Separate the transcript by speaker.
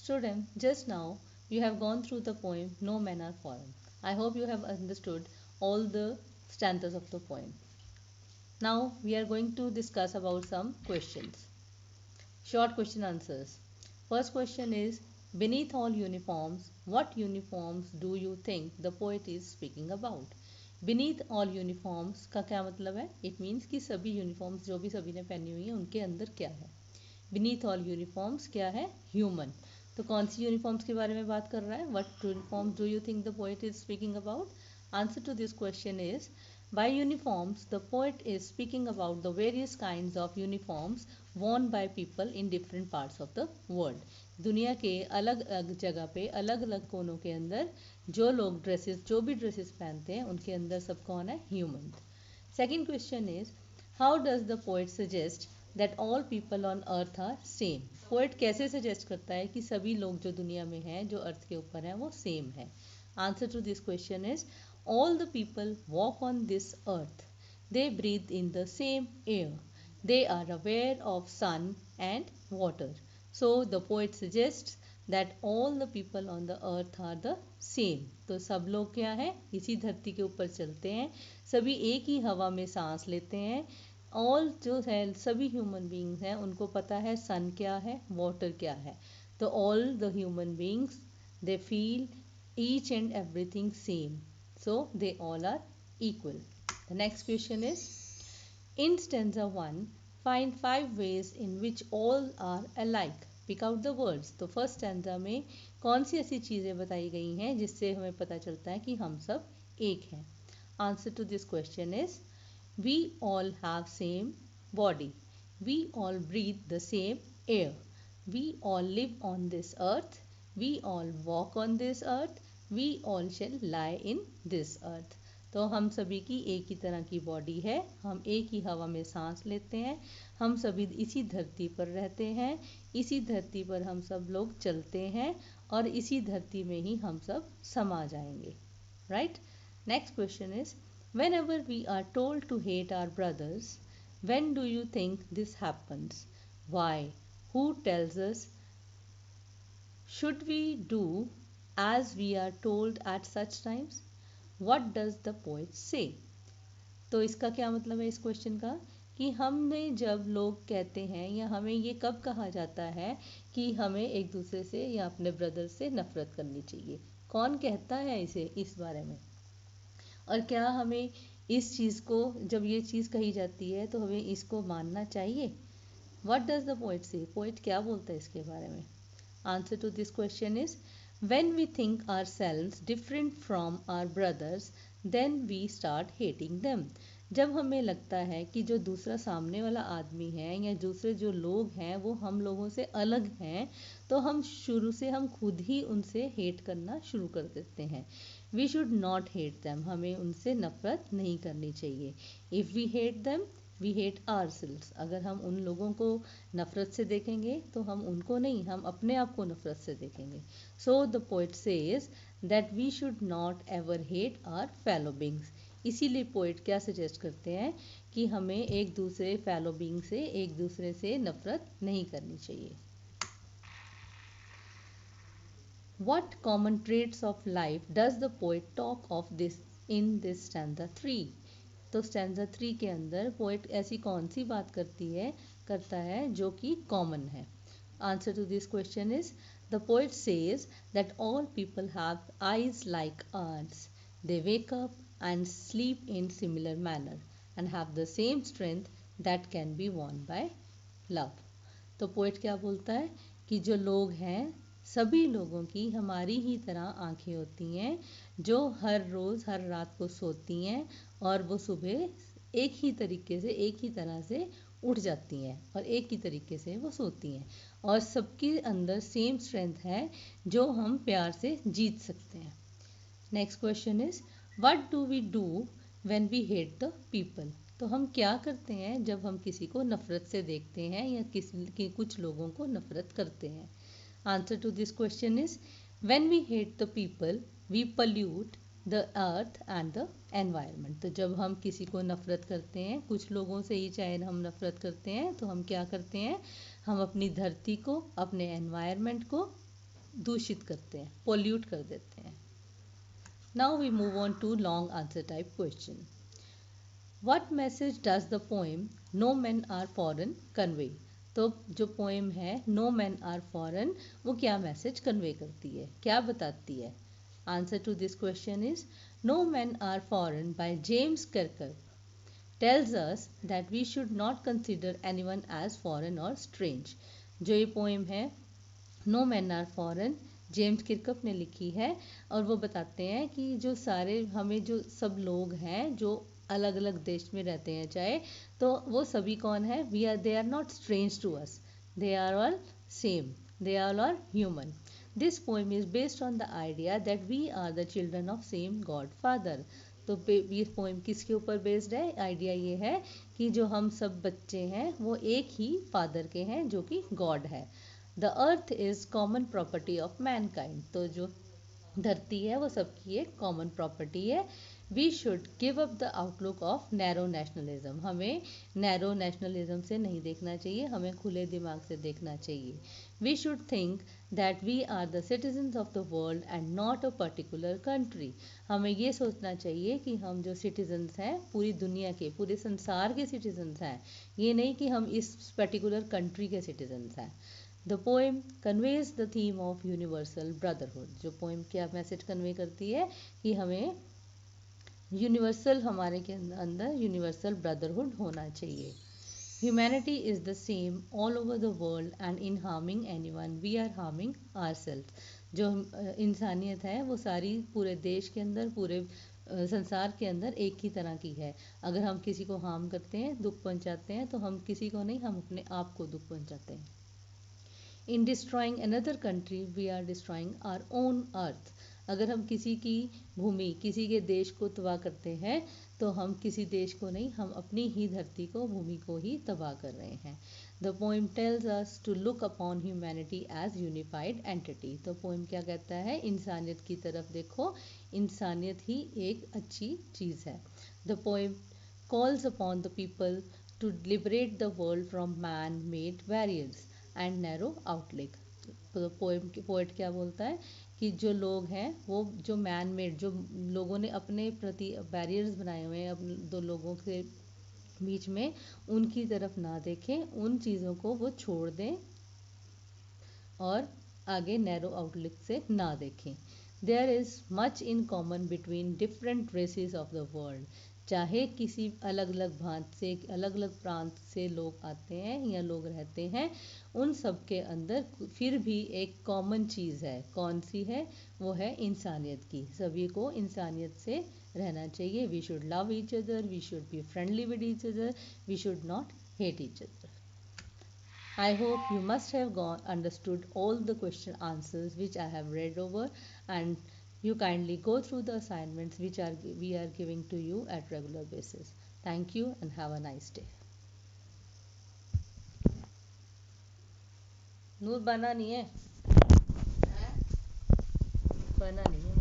Speaker 1: Student, just now you have gone through the poem No Men Are Foreign. I hope you have understood all the stanzas of the poem. Now we are going to discuss about some questions. Short question answers. First question is, beneath all uniforms, what uniforms do you think the poet is speaking about? Beneath all uniforms का क्या मतलब है? It means कि सभी uniforms जो भी सभी ने पहनी हुई है उनके अंदर क्या है? Beneath all uniforms क्या है? Human. तो कौन सी यूनिफॉर्म्स के बारे में बात कर रहा है? What uniforms do you think the poet is speaking about? Answer to this question is, by uniforms the poet is speaking about the various kinds of uniforms worn by people in different parts of the world. दुनिया के अलग अलग जगह पे अलग अलग कोनों के अंदर जो लोग ड्रेसेस जो भी ड्रेसेस पहनते हैं उनके अंदर सब कौन है? Human. Second question is, how does the poet suggest that all people on earth are same? Poet कैसे सजेस्ट करता है कि सभी लोग जो दुनिया में हैं जो अर्थ के ऊपर हैं वो सेम है? Answer to this question is, all the people walk on this earth, they breathe in the same air, they are aware of sun and water. So the poet suggests that all the people on the earth are the same. तो सब लोग क्या है? इसी धरती के ऊपर चलते हैं, सभी एक ही हवा में सांस लेते हैं. ऑल जो है सभी ह्यूमन बींग्स हैं उनको पता है सन क्या है, वाटर क्या है. तो all the human beings they feel each and everything same, so they all are equal. The next question is, in stanza 1, find 5 ways in which all are alike. Pick out the words. तो first stanza में कौन सी ऐसी चीज़ें बताई गई हैं जिससे हमें पता चलता है कि हम सब एक हैं? Answer to this question is, we all have same body, we all breathe the same air, we all live on this earth, we all walk on this earth, we all shall lie in this earth. तो हम सभी की एक ही तरह की body है, हम एक ही हवा में सांस लेते हैं, हम सभी इसी धरती पर रहते हैं, इसी धरती पर हम सब लोग चलते हैं और इसी धरती में ही हम सब समा जाएंगे. Right. Next question is, whenever we are told to hate our brothers, when do you think this happens? Why? Who tells us? Should we do as we are told at such times? What does the poet say? तो इसका क्या मतलब है इस question का, कि हमें जब लोग कहते हैं या हमें ये कब कहा जाता है कि हमें एक दूसरे से या अपने ब्रदर से नफरत करनी चाहिए? कौन कहता है इसे इस बारे में? और क्या हमें इस चीज़ को, जब ये चीज़ कही जाती है तो हमें इसको मानना चाहिए? What does the poet say? Poet क्या बोलता है इसके बारे में? Answer to this question is, when we think ourselves different from our brothers, then we start hating them. जब हमें लगता है कि जो दूसरा सामने वाला आदमी है या दूसरे जो लोग हैं वो हम लोगों से अलग हैं, तो हम शुरू से हम खुद ही उनसे हेट करना शुरू कर देते हैं. We should not hate them, हमें उनसे नफरत नहीं करनी चाहिए. If we hate them we hate ourselves. अगर हम उन लोगों को नफरत से देखेंगे तो हम उनको नहीं, हम अपने आप को नफरत से देखेंगे. So the poet says that we should not ever hate our fellow beings. इसीलिए पोइट क्या सजेस्ट करते हैं कि हमें एक दूसरे फेलो बींग से, एक दूसरे से नफरत नहीं करनी चाहिए. What common traits of life does the poet talk of this in this stanza 3? तो स्टैंजा 3 के अंदर पोएट ऐसी कौन सी बात करता है जो कि कॉमन है? Answer to this question is, the poet says that all people have eyes like ours, they wake up and sleep in similar manner and have the same strength that can be won by love. तो poet क्या बोलता है कि जो लोग हैं सभी लोगों की हमारी ही तरह आंखें होती हैं, जो हर रोज़ हर रात को सोती हैं और वो सुबह एक ही तरीके से, एक ही तरह से उठ जाती हैं और एक ही तरीके से वो सोती हैं, और सबके अंदर सेम स्ट्रेंथ है जो हम प्यार से जीत सकते हैं. Next question is, what do we do when we hate the people? तो हम क्या करते हैं जब हम किसी को नफ़रत से देखते हैं या कुछ लोगों को नफ़रत करते हैं? Answer to this question is, when we hate the people we pollute the earth and the environment. तो जब हम किसी को नफ़रत करते हैं, कुछ लोगों से ही चाहे हम नफ़रत करते हैं, तो हम क्या करते हैं, हम अपनी धरती को, अपने एनवायरनमेंट को दूषित करते हैं, पोल्यूट कर देते हैं। Now we move on to long answer type question. What message does the poem no man are foreign convey? तो जो पोएम है नो मैन आर फॉरेन, वो क्या मैसेज कन्वे करती है, क्या बताती है? Answer to this question is no man are foreign by James Clark tells us that we should not consider anyone as foreign or strange। जो ये पोएम है no man are foreign, James Kirkup ने लिखी है, और वो बताते हैं कि जो सारे हमें जो सब लोग हैं जो अलग अलग देश में रहते हैं चाहे, तो वो सभी कौन है? We are they are not strange to us, they are all same, they are all human. This poem is based on the idea that we are the children of same god father. तो ये poem किसके ऊपर based है? Idea ये है कि जो हम सब बच्चे हैं वो एक ही फादर के हैं जो कि गॉड है। The earth is common property of mankind. तो जो धरती है वो सबकी एक कॉमन प्रॉपर्टी है। We should give up the outlook of narrow nationalism. हमें नैरो नेशनलिज्म से नहीं देखना चाहिए, हमें खुले दिमाग से देखना चाहिए। We should think that we are the citizens of the world and not a particular country. हमें ये सोचना चाहिए कि हम जो सिटीजन्स हैं पूरी दुनिया के, पूरे संसार के सिटीजन्स हैं, ये नहीं कि हम इस पर्टिकुलर कंट्री के सिटीजन्स हैं। The poem conveys the theme of universal brotherhood. जो पोएम क्या मैसेज कन्वे करती है कि हमें यूनिवर्सल, हमारे के अंदर यूनिवर्सल ब्रदरहुड होना चाहिए। Humanity is the same all over the world and in harming any one we are harming our self. जो इंसानियत है वो सारी पूरे देश के अंदर, पूरे संसार के अंदर एक ही तरह की है। अगर हम किसी को हार्म करते हैं, दुख पहुंचाते हैं, तो हम किसी को नहीं, हम अपने आप को दुख पहुंचाते हैं। In destroying another country we are destroying our own earth. अगर हम किसी की भूमि, किसी के देश को तबाह करते हैं, तो हम किसी देश को नहीं, हम अपनी ही धरती को, भूमि को ही तबाह कर रहे हैं। The poem tells us to look upon humanity as unified entity. तो पोइम क्या कहता है? इंसानियत की तरफ देखो, इंसानियत ही एक अच्छी चीज़ है। The poem calls upon the people to liberate the world from man made barriers and narrow outlook. तो पोएम की पोएट क्या बोलता है कि जो लोग हैं वो जो मैन मेड, जो लोगों ने अपने प्रति बैरियर्स बनाए हुए हैं अपने दो लोगों के बीच में, उनकी तरफ ना देखें, उन चीज़ों को वो छोड़ दें और आगे नैरो आउटलुक से ना देखें। There is much in common between different races of the world. चाहे किसी अलग अलग भांत से, अलग अलग प्रांत से लोग आते हैं या लोग रहते हैं, उन सब के अंदर फिर भी एक कॉमन चीज़ है। कौन सी है? वो है इंसानियत की। सभी को इंसानियत से रहना चाहिए। We should love each other, we should be friendly with each other, we should not hate each other. I hope you must have understood all the question answers which I have read over, and you kindly go through the assignments which we are giving to you at regular basis. Thank you and have a nice day. नूर बना नहीं है, बना नहीं है।